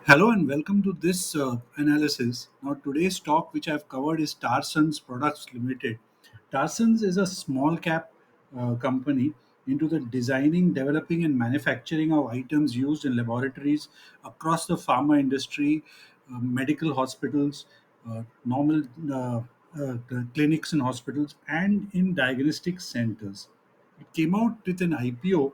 Hello and welcome to this analysis. Now, today's talk, which I've covered, is Tarsons Products Limited. Tarsons is a small cap company into the designing, developing, and manufacturing of items used in laboratories across the pharma industry, medical hospitals, normal clinics and hospitals, and in diagnostic centers. It came out with an IPO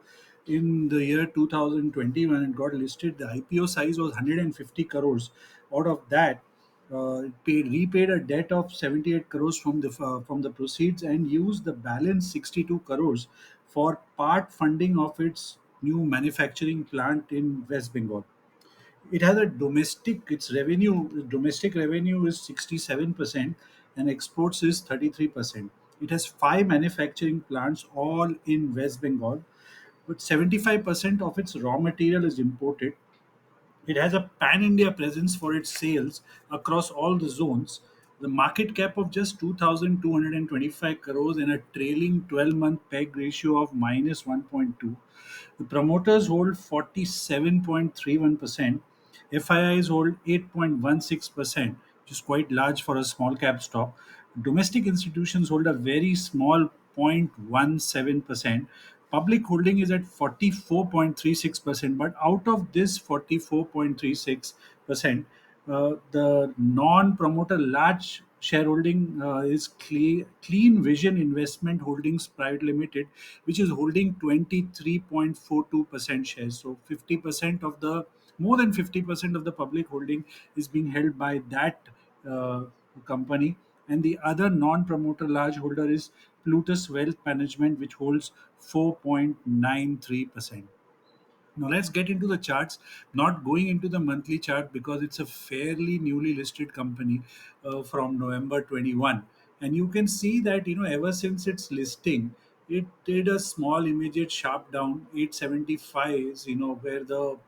in the year 2020 when it got listed. The IPO size was 150 crores. Out of that, repaid a debt of 78 crores from the proceeds and used the balance 62 crores for part funding of its new manufacturing plant in West Bengal. It has a domestic revenue is 67% and exports is 33%. It has five manufacturing plants all in West Bengal, but 75% of its raw material is imported. It has a pan India presence for its sales across all the zones. The market cap of just 2,225 crores and a trailing 12-month PEG ratio of minus 1.2. The promoters hold 47.31%. FIIs hold 8.16%, which is quite large for a small cap stock. Domestic institutions hold a very small 0.17%. Public holding is at 44.36%, but out of this 44.36%, the non-promoter large shareholding is Clean Vision Investment Holdings Private Limited, which is holding 23.42% shares. So 50% of the more than 50% of the public holding is being held by that uh, company, and the other non-promoter large holder is Plutus Wealth Management, which holds 4.93%. Now let's get into the charts. Not going into the monthly chart because it's a fairly newly listed company from November 21, and you can see that ever since its listing, it did a small immediate sharp down. 875 is where the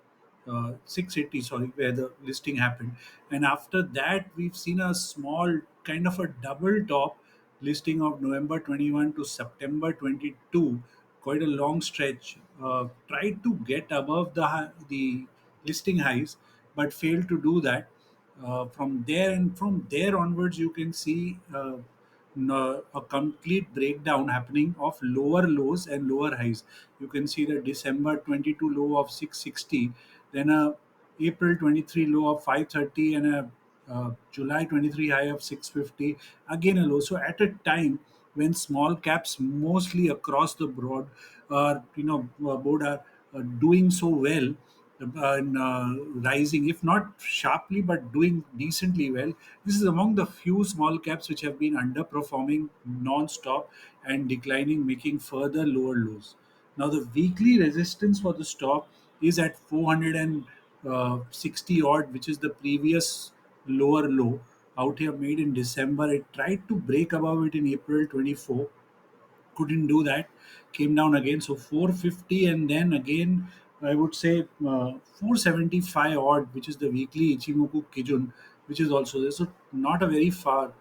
680, sorry, where the listing happened, and after that we've seen a small kind of a double top listing of November 21 to September 22, quite a long stretch. Tried to get above the listing highs, but failed to do that. From there onwards, you can see a complete breakdown happening of lower lows and lower highs. You can see the December 22 low of 660, then a April 23 low of 530, and a July 23 high of 650, again a low. So at a time when small caps mostly across the board are doing so well, and rising, if not sharply, but doing decently well. This is among the few small caps which have been underperforming non-stop and declining, making further lower lows. Now, the weekly resistance for the stock is at 460 odd, which is the previous lower low out here made in December. It tried to break above it in April 24, couldn't do that, came down again. So 450, and then again I would say 475 odd, which is the weekly Ichimoku Kijun, which is also there. So not a very far,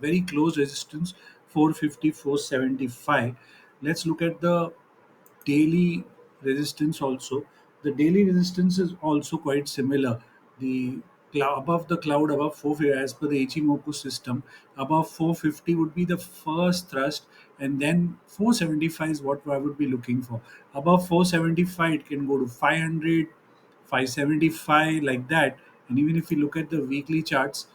very close resistance, 450, 475. Let's look at the daily resistance also. The daily resistance is also quite similar. The above the cloud, above 450, as per the Ichimoku system, above 450 would be the first thrust, and then 475 is what I would be looking for. Above 475, it can go to 500, 575, like that. And even if you look at the weekly charts,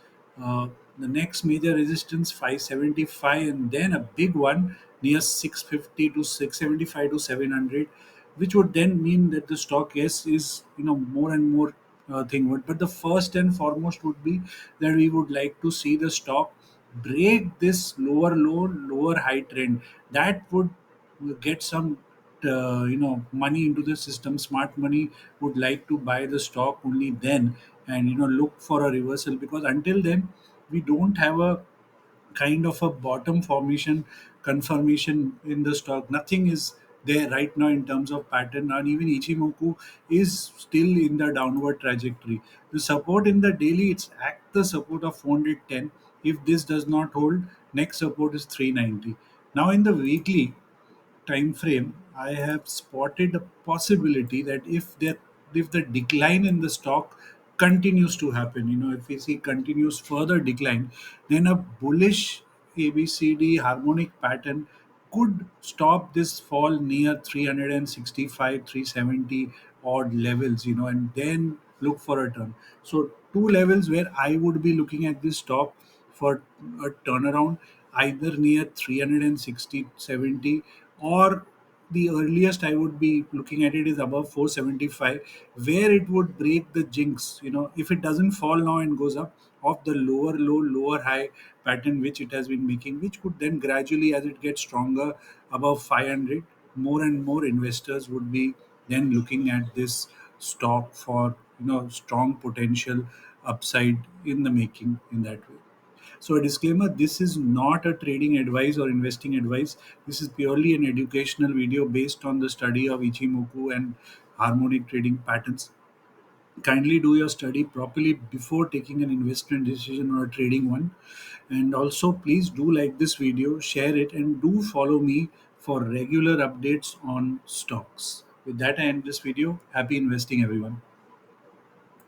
uh, the next major resistance 575, and then a big one near 650 to 675 to 700, which would then mean that the stock, yes, is more and more thing. But the first and foremost would be that we would like to see the stock break this lower low, lower high trend. That would get some money into the system. Smart money would like to buy the stock only then, and look for a reversal, because until then we don't have a kind of a bottom formation confirmation in the stock. Nothing is there right now in terms of pattern, and even Ichimoku is still in the downward trajectory. The support in the daily, it's at the support of 410. If this does not hold, next support is 390. Now in the weekly time frame, I have spotted a possibility that if the decline in the stock continues to happen, if we see continuous further decline, then a bullish ABCD harmonic pattern could stop this fall near 365, 370 odd levels, and then look for a turn. So two levels where I would be looking at this stop for a turnaround, either near 360, 70, or the earliest I would be looking at it is above 475, where it would break the jinx. If it doesn't fall now and goes up of the lower low, lower high pattern which it has been making, which could then gradually, as it gets stronger above 500, more and more investors would be then looking at this stock for strong potential upside in the making in that way. So, a disclaimer, this is not a trading advice or investing advice. This is purely an educational video based on the study of Ichimoku and harmonic trading patterns. Kindly do your study properly before taking an investment decision or a trading one. And also, please do like this video, share it, and do follow me for regular updates on stocks. With that, I end this video. Happy investing, everyone.